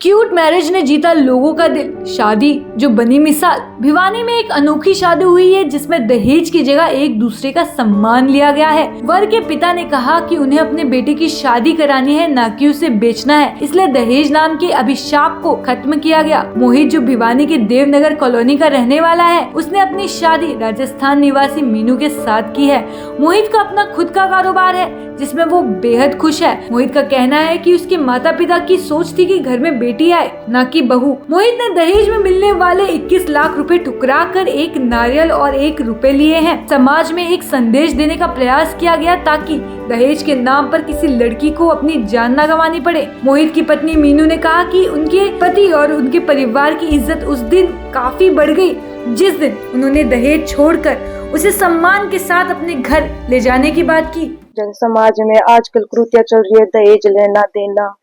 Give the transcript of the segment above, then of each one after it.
Cute marriage ने जीता लोगों का दिल, शादी जो बनी मिसाल। भिवानी में एक अनोखी शादी हुई है जिसमें दहेज की जगह एक दूसरे का सम्मान लिया गया है। वर के पिता ने कहा कि उन्हें अपने बेटे की शादी करानी है, न कि उसे बेचना है, इसलिए दहेज नाम के अभिशाप को खत्म किया गया। मोहित जो भिवानी के देवनगर कॉलोनी का रहने वाला है, उसने अपनी शादी राजस्थान निवासी मीनू के साथ की है। मोहित का अपना खुद का कारोबार है जिसमें वो बेहद खुश है। मोहित का कहना है कि उसके माता पिता की सोच थी कि घर में बेटी आए, न कि बहू। मोहित ने दहेज में मिलने वाले 21 लाख रुपए ठुकरा कर एक नारियल और 1 रुपए लिए हैं। समाज में एक संदेश देने का प्रयास किया गया ताकि दहेज के नाम पर किसी लड़की को अपनी जान न गंवानी पड़े। मोहित की पत्नी मीनू ने कहा कि उनके पति और उनके परिवार की इज्जत उस दिन काफी बढ़ गई जिस दिन उन्होंने दहेज छोड़कर उसे सम्मान के साथ अपने घर ले जाने की बात की। जन समाज में आजकल कुरीतियां चल रही है, दहेज लेना देना।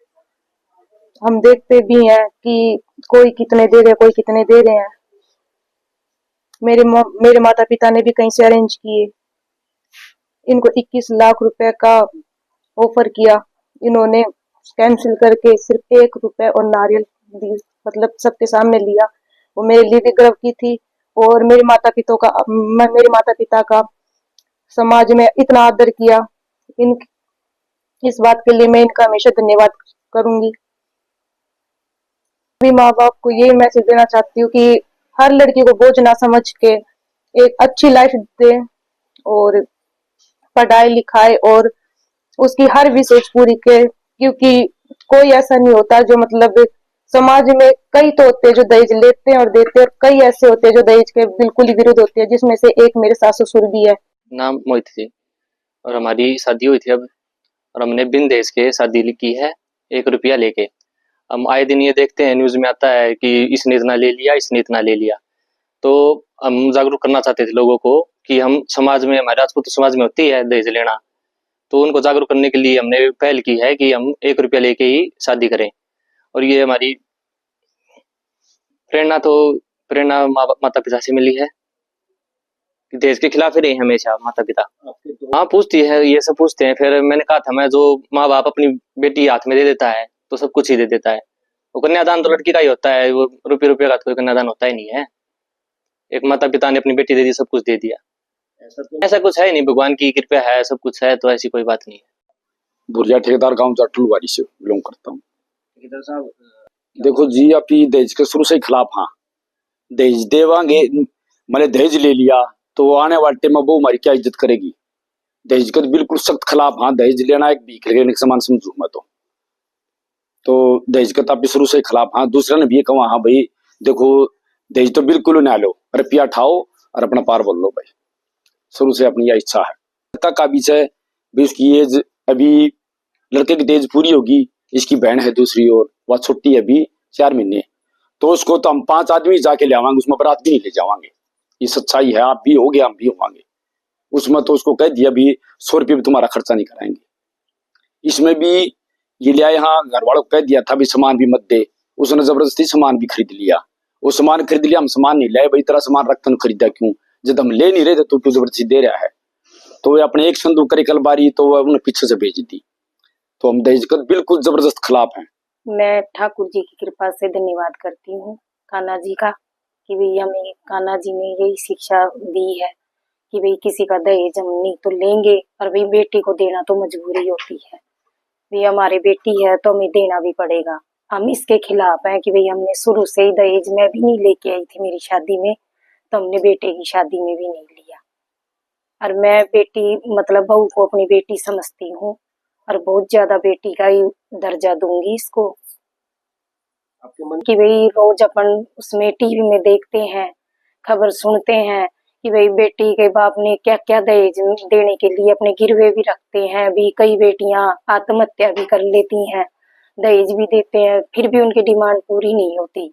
हम देखते भी हैं कि कोई कितने दे रहे हैं, कोई कितने दे रहे हैं। मेरे माता पिता ने भी कहीं से अरेंज किए, इनको 21 लाख रुपए का ऑफर किया, इन्होंने कैंसिल करके सिर्फ 1 रुपए और नारियल दी, मतलब सबके सामने लिया। वो मेरे लिए भी गर्व की थी और मेरे माता पिता का समाज में इतना आदर किया। इस बात के लिए मैं इनका हमेशा धन्यवाद करूंगी। भी माँ बाप को ये मैसेज देना चाहती हूँ कि हर लड़की को बोझ ना समझ के एक अच्छी लाइफ दे और पढ़ाई लिखाई और उसकी हर भी सोच पूरी करे, क्योंकि कोई ऐसा नहीं होता जो मतलब समाज में कई तो होते हैं जो दहेज लेते हैं और देते हैं, और कई ऐसे होते हैं जो दहेज के बिल्कुल ही विरुद्ध होते हैं, जिसमें से एक मेरे सास ससुर भी है। नाम मोहित जी और हमारी शादी हुई थी अब, और हमने बिन दहेज के शादी की है 1 रुपया लेके। हम आए दिन ये देखते हैं, न्यूज में आता है कि इसने इतना ले लिया, इसने इतना ले लिया। तो हम जागरूक करना चाहते थे लोगों को कि हम समाज में, हमारे राजपूत समाज में होती है दहेज लेना, तो उनको जागरूक करने के लिए हमने पहल की है कि हम 1 रुपया लेके ही शादी करें। और ये हमारी प्रेरणा माता पिता से मिली है। दहेज के खिलाफ ही रहे हमेशा माता पिता। हाँ, पूछती है, ये सब पूछते हैं। फिर मैंने कहा था, मैं जो माँ बाप अपनी बेटी हाथ में दे देता है तो सब कुछ ही दे देता है। वो कन्यादान तो लड़की का ही होता है, वो रुपये का तो कोई कन्यादान होता ही नहीं है। एक माता पिता ने अपनी बेटी दे दी, सब कुछ दे दिया। ऐसा कुछ है नहीं, भगवान की कृपा है, सब कुछ है, तो ऐसी कोई बात नहीं है। बुरिया ठेकेदार गांव जाटलवाड़ी से बिलोंग करता हूँ। देखो जी, आप दहेज के शुरू से ही खिलाफ। हाँ, दहेज देवांगे, मैंने दहेज ले लिया तो आने वाले टाइम में वो हमारी क्या इज्जत करेगी। दहेज के बिल्कुल सख्त खिलाफ। हाँ, दहेज लेना एक भीख लेने के समान समझू मैं तो दहेज के तापी शुरू से ही खिलाफ। हाँ, दूसरे ने भी ये कहा, हाँ भाई देखो दहेज तो बिल्कुल ना लो, रुपया ठाओ और अपना पार बोल लो भाई। शुरू से अपनी यह इच्छा है। तक का बीच है भी, उसकी एज अभी लड़के की एज पूरी होगी, इसकी बहन है दूसरी और वह छोटी है अभी 4 महीने, तो उसको तो हम 5 आदमी जाके ले आवांगे, उसमें बारात भी नहीं ले जावांगे। ये सच्चाई है, आप भी होगे हम भी होवांगे। उसमें तो उसको कह दिया भी 100 रुपये भी तुम्हारा खर्चा नहीं कराएंगे। इसमें भी ये लिया, यहाँ घर वालों को कह दिया था भी सामान भी मत दे, उसने जबरदस्ती सामान भी खरीद लिया। वो सामान खरीद लिया, हम सामान नहीं लाए भाई, तेरा सामान रखता खरीदा क्यों, जब हम ले नहीं रहे थे तो तू जबरदस्ती दे रहा है। तो वे अपने एक संदूक करे कल बारी, तो वह उन्हें पीछे से भेज दी। तो हम दहेज का बिल्कुल जबरदस्त खिलाफ हैं। मैं ठाकुर जी की कृपा से धन्यवाद करती हूँ कान्हा जी का, कि भाई हमें कान्हा जी ने यही शिक्षा दी है कि भाई किसी का दहेज हम नहीं तो लेंगे, और भाई बेटी को देना तो मजबूरी होती है। भाई हमारी बेटी है तो हमें देना भी पड़ेगा। हम इसके खिलाफ हैं कि भाई हमने शुरू से ही दहेज में भी नहीं लेके आई थी मेरी शादी में, तो हमने बेटे की शादी में भी नहीं लिया। और मैं बेटी मतलब बहू को अपनी बेटी समझती हूँ और बहुत ज्यादा बेटी का ही दर्जा दूंगी इसको। आपके मन की भाई रोज अपन उसमें टीवी में देखते हैं, खबर सुनते हैं कि भाई बेटी के बाप ने क्या क्या दहेज देने के लिए अपने गिरवे भी रखते हैं। भी कई बेटियां आत्महत्या भी कर लेती हैं, दहेज भी देते हैं, फिर भी उनकी डिमांड पूरी नहीं होती।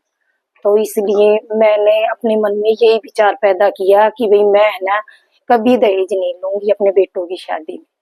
तो इसलिए मैंने अपने मन में यही विचार पैदा किया कि भाई मैं है ना कभी दहेज नहीं लूंगी अपने बेटों की शादी में।